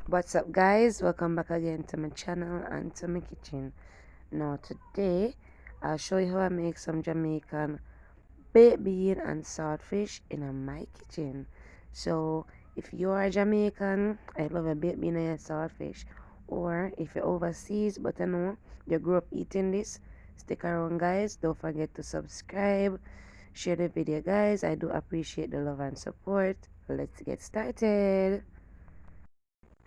What's up, guys? Welcome back again to my channel and to my kitchen. Now today I'll show you how I make some Jamaican baked bean and saltfish in my kitchen. So if you are Jamaican, I love a baked bean and a saltfish. Or if you're overseas but you know you grew up eating this, stick around, guys. Don't forget to subscribe, share the video, guys. I do appreciate the love and support. Let's get started.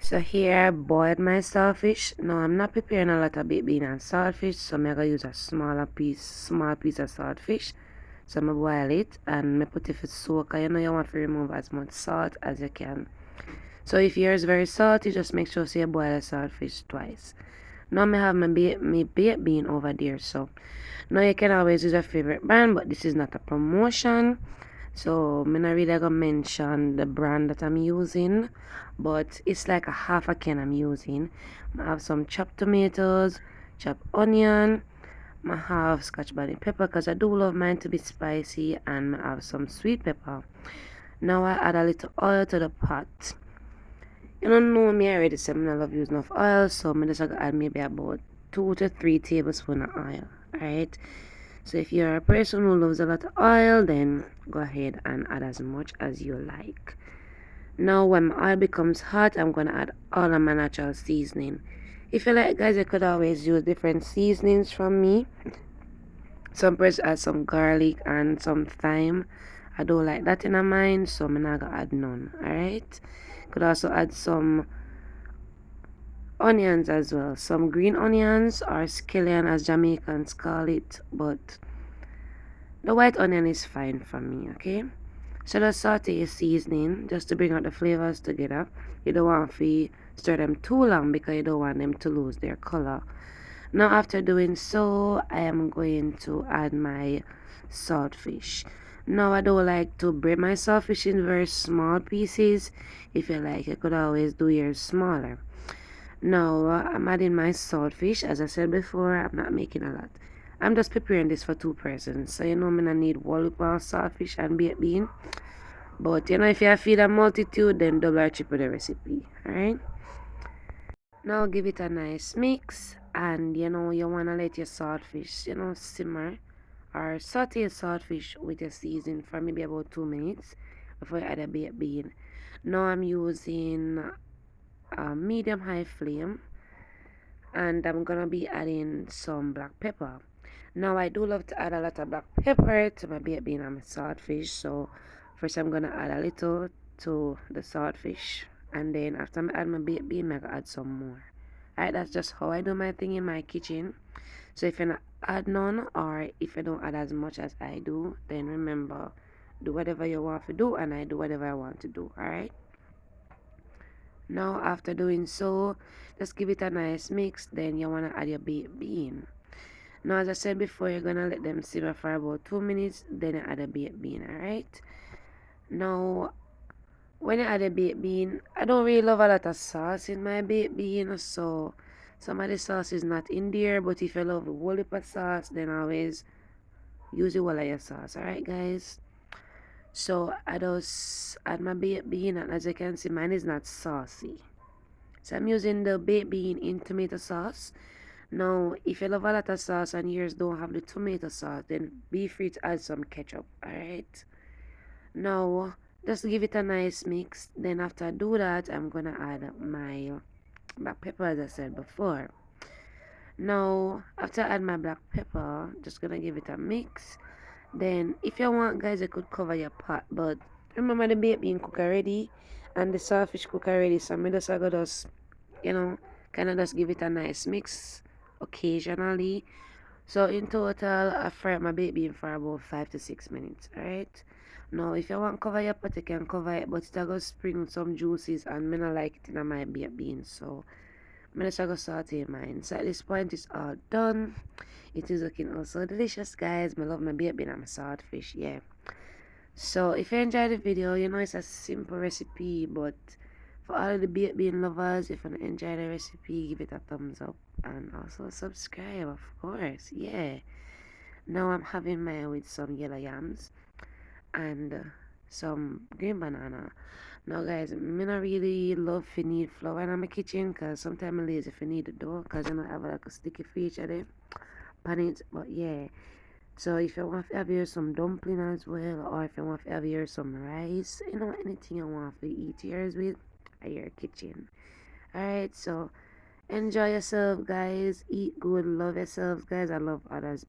So here I boiled my saltfish. Now I'm not preparing a lot of baked bean and saltfish, so I'm gonna use a small piece of saltfish. So I'm gonna boil it and I put it for soak. You know you want to remove as much salt as you can. So if yours is very salty, just make sure you boil the saltfish twice. Now I have my baked bean over there. So now you can always use your favorite brand, but this is not a promotion. So I'm not really gonna mention the brand that I'm using, but it's like a half a can I'm using. I have some chopped tomatoes, chopped onion, I have scotch bonnet pepper because I do love mine to be spicy, and I have some sweet pepper. Now I add a little oil to the pot. You don't know me already, so I love using enough oil, so I'm just gonna add maybe about 2 to 3 tablespoons of oil. Alright. So if you're a person who loves a lot of oil, then go ahead and add as much as you like. Now when my oil becomes hot, I'm gonna add all of my natural seasoning. If you like, guys, you could always use different seasonings from me. Some person add some garlic and some thyme. I don't like that in a mine, so I'm not gonna add none. Alright. Could also add some onions as well. Some green onions or scallion as Jamaicans call it, but the white onion is fine for me, okay? So just saute your seasoning just to bring out the flavors together. You don't want to stir them too long because you don't want them to lose their color. Now after doing so, I am going to add my saltfish. Now I don't like to break my saltfish in very small pieces. If you like, you could always do yours smaller. Now I'm adding my saltfish. As I said before, I'm not making a lot. I'm just preparing this for 2 persons. So you know I'm gonna need one loop of saltfish and baked bean. But you know if you feed a multitude, then double or triple the recipe. Alright? Now give it a nice mix, and you know you wanna let your saltfish, simmer or saute your saltfish with your season for maybe about 2 minutes before you add a baked bean. Now I'm using a medium high flame, and I'm gonna be adding some black pepper. Now I do love to add a lot of black pepper to my baked bean and my saltfish, so first I'm gonna add a little to the saltfish, and then after I add my baked bean, I'm gonna add some more. Alright, that's just how I do my thing in my kitchen. So if you not add none, or if you don't add as much as I do, then remember, do whatever you want to do, and I do whatever I want to do. Alright. Now after doing so, just give it a nice mix. Then you wanna add your baked bean. Now as I said before, you're gonna let them simmer for about 2 minutes. Then you add a baked bean. Alright. Now when you add a baked bean, I don't really love a lot of sauce in my baked bean, so some of the sauce is not in there. But if you love a whole heap of sauce, then always use the whole of your sauce. Alright, guys. So I just add my baked bean, and as you can see, mine is not saucy. So I'm using the baked bean in tomato sauce. Now, if you love a lot of sauce and yours don't have the tomato sauce, then be free to add some ketchup. Alright. Now, just give it a nice mix. Then after I do that, I'm gonna add my black pepper, as I said before. Now after I add my black pepper, just gonna give it a mix. Then if you want, guys, you could cover your pot, but remember the baked bean cook already and the saltfish cook already, so I'm just gonna just kind of just give it a nice mix occasionally. So in total, I fried my baked bean for about 5 to 6 minutes. Alright. Now, if you want cover your pot, you can cover it, but it's gonna spring some juices, and I don't like it in my baked beans, so I'm just gonna saute mine. So at this point, it's all done. It is looking also delicious, guys. I love my baked bean and my saltfish. Yeah. So if you enjoyed the video, you know it's a simple recipe, but for all of the baked bean lovers, if you enjoy the recipe, give it a thumbs up and also subscribe, of course. Yeah. Now I'm having mine with some yellow yams and some green banana. Now, guys, me not really love to need flour in my kitchen because sometimes I lazy if I need the dough because I don't have like a sticky feature there pan it. But yeah, so if you want to have here some dumpling as well, or if you want to have here some rice, anything you want to eat yours with, at your kitchen. Alright, so enjoy yourself, guys. Eat good, love yourselves, guys. I love others.